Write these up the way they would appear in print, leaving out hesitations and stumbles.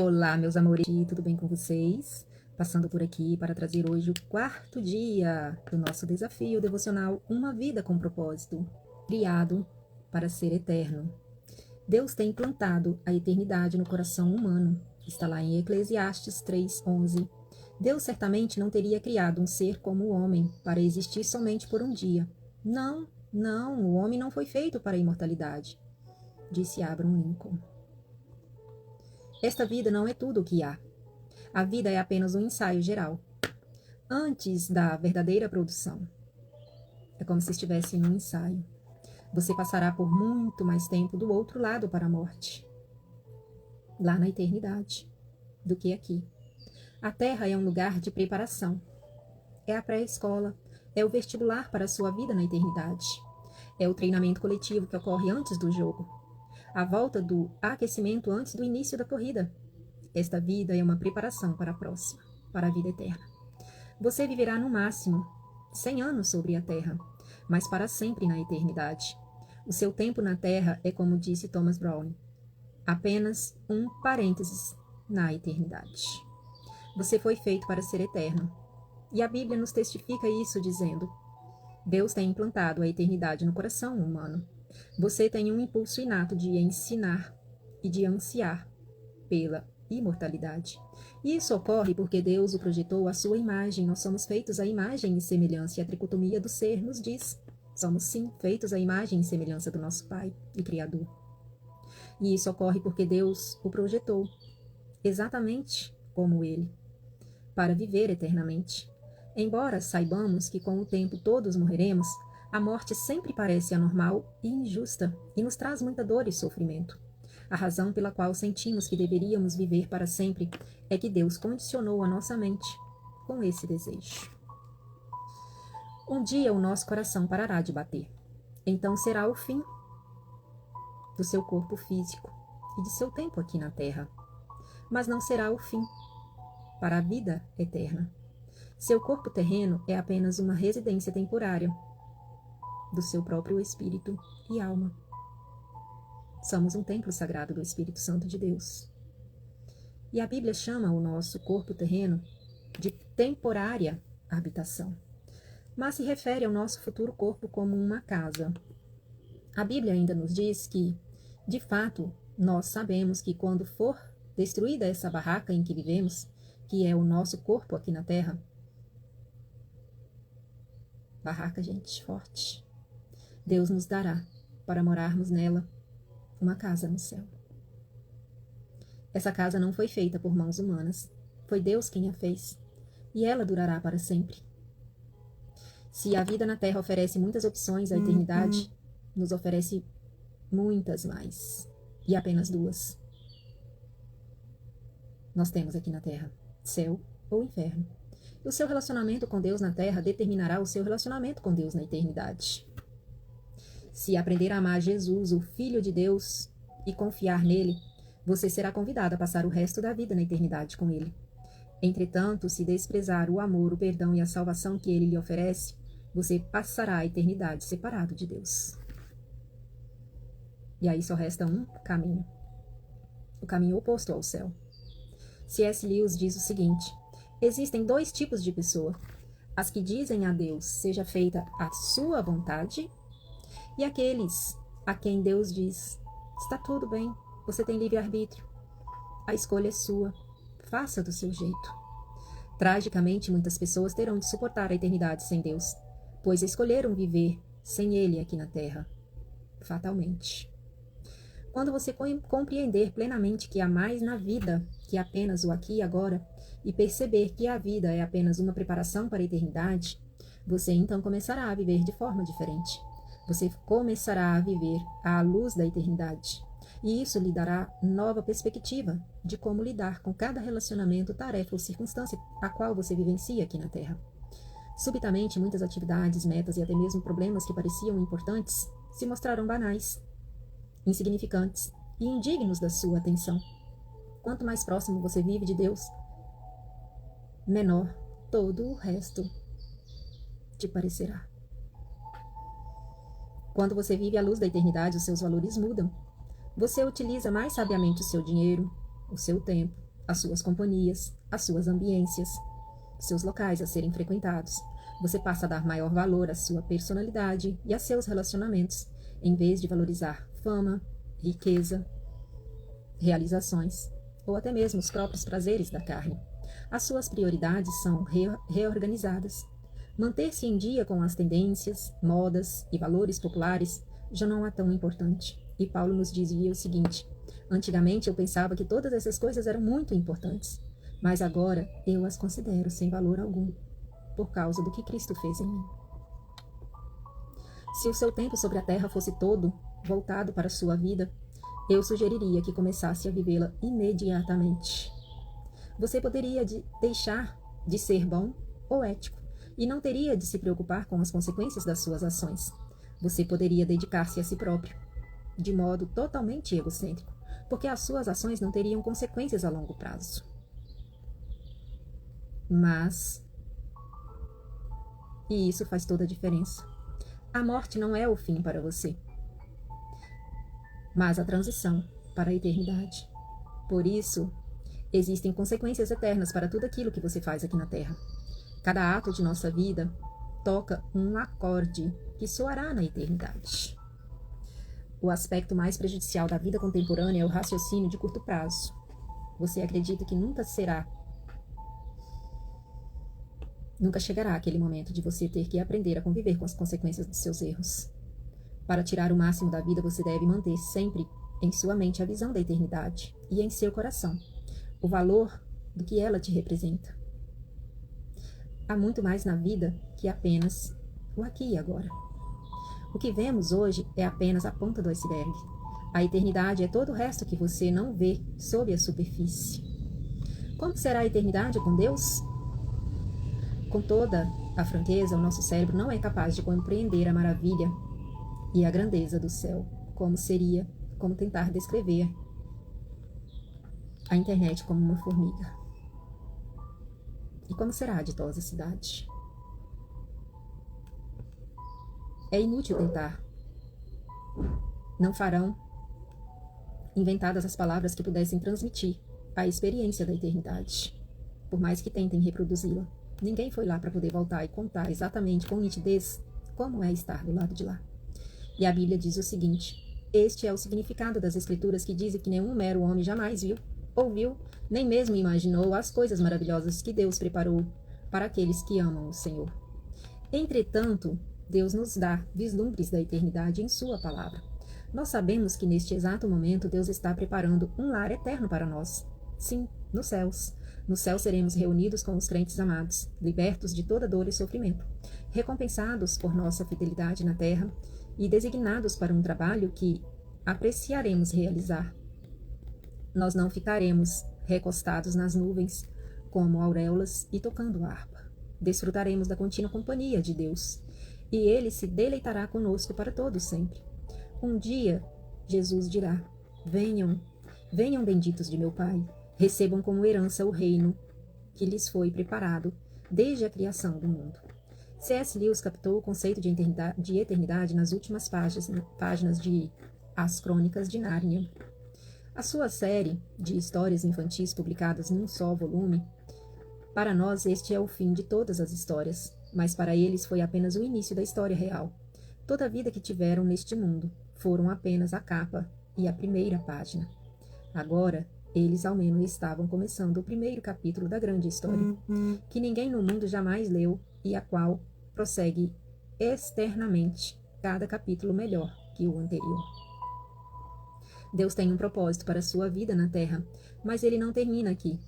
Olá, meus amores, tudo bem com vocês? Passando por aqui para trazer hoje o quarto dia do nosso desafio devocional Uma Vida com Propósito, criado para ser eterno. Deus tem implantado a eternidade no coração humano. Está lá em Eclesiastes 3:11. Deus certamente não teria criado um ser como o homem para existir somente por um dia. Não, não, o homem não foi feito para a imortalidade, disse Abraham Lincoln. Esta vida não é tudo o que há. A vida é apenas um ensaio geral, antes da verdadeira produção. É como se estivesse num ensaio. Você passará por muito mais tempo do outro lado para a morte, lá na eternidade, do que aqui. A Terra é um lugar de preparação. É a pré-escola, é o vestibular para a sua vida na eternidade. É o treinamento coletivo que ocorre antes do jogo. A volta do aquecimento antes do início da corrida. Esta vida é uma preparação para a próxima, para a vida eterna. Você viverá no máximo 100 anos sobre a Terra, mas para sempre na eternidade. O seu tempo na Terra é, como disse Thomas Browne, apenas um parênteses na eternidade. Você foi feito para ser eterno. E a Bíblia nos testifica isso dizendo: Deus tem implantado a eternidade no coração humano. Você tem um impulso inato de ensinar e de ansiar pela imortalidade. Isso ocorre porque Deus o projetou à sua imagem. Nós somos feitos à imagem e semelhança, e a tricotomia do ser nos diz: somos sim feitos à imagem e semelhança do nosso Pai e Criador. E isso ocorre porque Deus o projetou exatamente como Ele, para viver eternamente. Embora saibamos que com o tempo todos morreremos, a morte sempre parece anormal e injusta e nos traz muita dor e sofrimento. A razão pela qual sentimos que deveríamos viver para sempre é que Deus condicionou a nossa mente com esse desejo. Um dia o nosso coração parará de bater. Então será o fim do seu corpo físico e de seu tempo aqui na Terra. Mas não será o fim para a vida eterna. Seu corpo terreno é apenas uma residência temporária do seu próprio espírito e alma. Somos um templo sagrado do Espírito Santo de Deus. E a Bíblia chama o nosso corpo terreno de temporária habitação, mas se refere ao nosso futuro corpo como uma casa. A Bíblia ainda nos diz que, de fato, nós sabemos que quando for destruída essa barraca em que vivemos, que é o nosso corpo aqui na Terra, barraca, gente, forte, Deus nos dará, para morarmos nela, uma casa no céu. Essa casa não foi feita por mãos humanas, foi Deus quem a fez, e ela durará para sempre. Se a vida na Terra oferece muitas opções, a eternidade nos oferece muitas mais, e apenas duas. Nós temos aqui na Terra, céu ou inferno. E o seu relacionamento com Deus na Terra determinará o seu relacionamento com Deus na eternidade. Se aprender a amar Jesus, o Filho de Deus, e confiar nele, você será convidado a passar o resto da vida na eternidade com ele. Entretanto, se desprezar o amor, o perdão e a salvação que ele lhe oferece, você passará a eternidade separado de Deus. E aí só resta um caminho, o caminho oposto ao céu. C.S. Lewis diz o seguinte: existem dois tipos de pessoa: as que dizem a Deus, seja feita a sua vontade, e aqueles a quem Deus diz, está tudo bem, você tem livre-arbítrio, a escolha é sua, faça do seu jeito. Tragicamente, muitas pessoas terão de suportar a eternidade sem Deus, pois escolheram viver sem Ele aqui na Terra, fatalmente. Quando você compreender plenamente que há mais na vida que apenas o aqui e agora, e perceber que a vida é apenas uma preparação para a eternidade, você então começará a viver de forma diferente. Você começará a viver à luz da eternidade. E isso lhe dará nova perspectiva de como lidar com cada relacionamento, tarefa ou circunstância a qual você vivencia aqui na Terra. Subitamente, muitas atividades, metas e até mesmo problemas que pareciam importantes se mostrarão banais, insignificantes e indignos da sua atenção. Quanto mais próximo você vive de Deus, menor todo o resto te parecerá. Quando você vive à luz da eternidade, os seus valores mudam. Você utiliza mais sabiamente o seu dinheiro, o seu tempo, as suas companhias, as suas ambiências, seus locais a serem frequentados. Você passa a dar maior valor à sua personalidade e a seus relacionamentos, em vez de valorizar fama, riqueza, realizações, ou até mesmo os próprios prazeres da carne. As suas prioridades são reorganizadas. Manter-se em dia com as tendências, modas e valores populares já não é tão importante. E Paulo nos dizia o seguinte: antigamente eu pensava que todas essas coisas eram muito importantes, mas agora eu as considero sem valor algum, por causa do que Cristo fez em mim. Se o seu tempo sobre a terra fosse todo voltado para a sua vida, eu sugeriria que começasse a vivê-la imediatamente. Você poderia deixar de ser bom ou ético e não teria de se preocupar com as consequências das suas ações. Você poderia dedicar-se a si próprio, de modo totalmente egocêntrico, porque as suas ações não teriam consequências a longo prazo. E isso faz toda a diferença. A morte não é o fim para você, mas a transição para a eternidade. Por isso, existem consequências eternas para tudo aquilo que você faz aqui na Terra. Cada ato de nossa vida toca um acorde que soará na eternidade. O aspecto mais prejudicial da vida contemporânea é o raciocínio de curto prazo. Você acredita que nunca chegará aquele momento de você ter que aprender a conviver com as consequências dos seus erros. Para tirar o máximo da vida, você deve manter sempre em sua mente a visão da eternidade e em seu coração o valor do que ela te representa. Há muito mais na vida que apenas o aqui e agora. O que vemos hoje é apenas a ponta do iceberg. A eternidade é todo o resto que você não vê sob a superfície. Como será a eternidade com Deus? Com toda a franqueza, o nosso cérebro não é capaz de compreender a maravilha e a grandeza do céu, como tentar descrever a internet como uma formiga. E como será a ditosa cidade? É inútil tentar. Não farão inventadas as palavras que pudessem transmitir a experiência da eternidade, por mais que tentem reproduzi-la. Ninguém foi lá para poder voltar e contar exatamente com nitidez como é estar do lado de lá. E a Bíblia diz o seguinte: este é o significado das Escrituras que dizem que nenhum mero homem jamais viu, ouviu, nem mesmo imaginou as coisas maravilhosas que Deus preparou para aqueles que amam o Senhor. Entretanto, Deus nos dá vislumbres da eternidade em sua palavra. Nós sabemos que neste exato momento Deus está preparando um lar eterno para nós. Sim, nos céus. No céu seremos reunidos com os crentes amados, libertos de toda dor e sofrimento, recompensados por nossa fidelidade na terra e designados para um trabalho que apreciaremos realizar. Nós não ficaremos recostados nas nuvens como auréolas e tocando harpa. Desfrutaremos da contínua companhia de Deus, e Ele se deleitará conosco para todo sempre. Um dia, Jesus dirá: venham, venham benditos de meu Pai, recebam como herança o reino que lhes foi preparado desde a criação do mundo. C.S. Lewis captou o conceito de eternidade nas últimas páginas de As Crônicas de Nárnia. A sua série de histórias infantis publicadas num só volume, para nós este é o fim de todas as histórias, mas para eles foi apenas o início da história real. Toda a vida que tiveram neste mundo foram apenas a capa e a primeira página. Agora, eles ao menos estavam começando o primeiro capítulo da grande história, que ninguém no mundo jamais leu e a qual prossegue externamente cada capítulo melhor que o anterior. Deus tem um propósito para a sua vida na Terra, mas ele não termina aqui.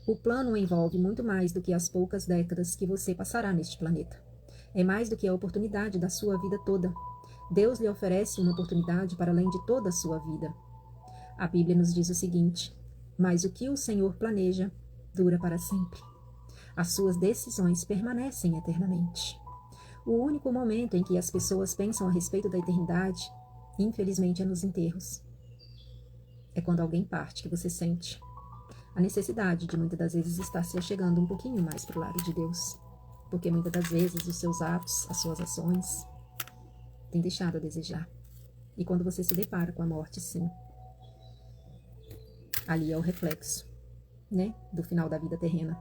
O plano envolve muito mais do que as poucas décadas que você passará neste planeta. É mais do que a oportunidade da sua vida toda. Deus lhe oferece uma oportunidade para além de toda a sua vida. A Bíblia nos diz o seguinte: mas o que o Senhor planeja dura para sempre. As suas decisões permanecem eternamente. O único momento em que as pessoas pensam a respeito da eternidade, infelizmente, é nos enterros. É quando alguém parte que você sente a necessidade de muitas das vezes estar se achegando um pouquinho mais para o lado de Deus. Porque muitas das vezes os seus atos, as suas ações, têm deixado a desejar. E quando você se depara com a morte, sim, ali é o reflexo né, do final da vida terrena.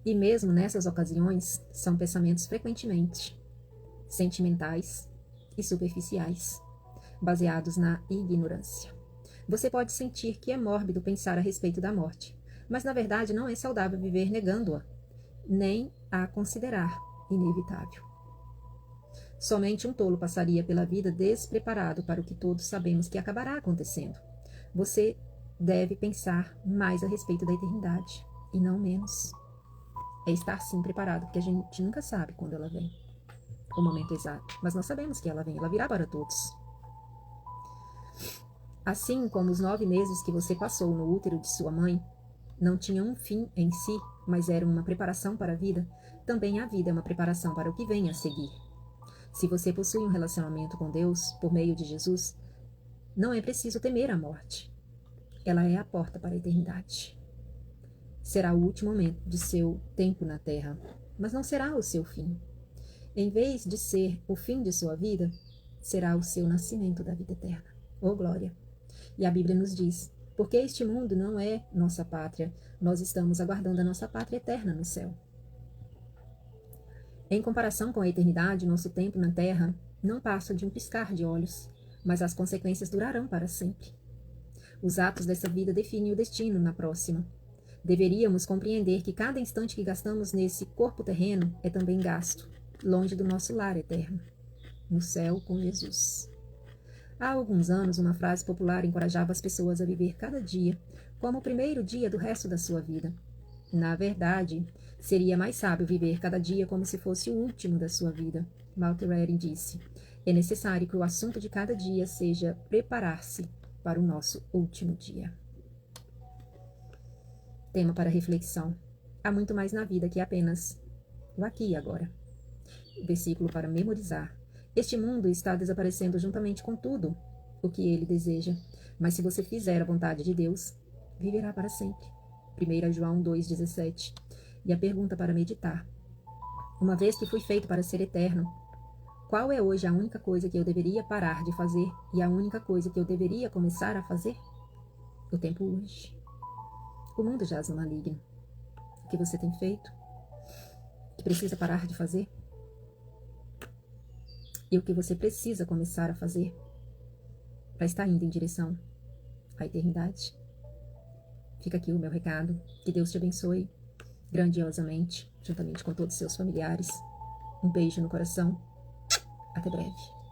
E mesmo nessas ocasiões, são pensamentos frequentemente sentimentais e superficiais, baseados na ignorância. Você pode sentir que é mórbido pensar a respeito da morte, mas na verdade não é saudável viver negando-a, nem a considerar inevitável. Somente um tolo passaria pela vida despreparado para o que todos sabemos que acabará acontecendo. Você deve pensar mais a respeito da eternidade, e não menos. É estar sim preparado, porque a gente nunca sabe quando ela vem, o momento exato, mas nós sabemos que ela vem, ela virá para todos. Assim como os 9 meses que você passou no útero de sua mãe não tinham um fim em si, mas eram uma preparação para a vida, também a vida é uma preparação para o que vem a seguir. Se você possui um relacionamento com Deus por meio de Jesus, não é preciso temer a morte. Ela é a porta para a eternidade. Será o último momento de seu tempo na terra, mas não será o seu fim. Em vez de ser o fim de sua vida, será o seu nascimento da vida eterna. Oh, glória! E a Bíblia nos diz, porque este mundo não é nossa pátria, nós estamos aguardando a nossa pátria eterna no céu. Em comparação com a eternidade, nosso tempo na terra não passa de um piscar de olhos, mas as consequências durarão para sempre. Os atos dessa vida definem o destino na próxima. Deveríamos compreender que cada instante que gastamos nesse corpo terreno é também gasto, longe do nosso lar eterno, no céu com Jesus. Há alguns anos, uma frase popular encorajava as pessoas a viver cada dia como o primeiro dia do resto da sua vida. Na verdade, seria mais sábio viver cada dia como se fosse o último da sua vida. Walter Redding disse, é necessário que o assunto de cada dia seja preparar-se para o nosso último dia. Tema para reflexão. Há muito mais na vida que apenas o aqui e agora. Versículo para memorizar. Este mundo está desaparecendo juntamente com tudo o que ele deseja, mas se você fizer a vontade de Deus, viverá para sempre. 1 João 2,17. E a pergunta para meditar. Uma vez que fui feito para ser eterno, qual é hoje a única coisa que eu deveria parar de fazer e a única coisa que eu deveria começar a fazer? O tempo urge. O mundo jaz no maligno. O que você tem feito? O que precisa parar de fazer? E o que você precisa começar a fazer para estar indo em direção à eternidade? Fica aqui o meu recado. Que Deus te abençoe grandiosamente, juntamente com todos os seus familiares. Um beijo no coração. Até breve.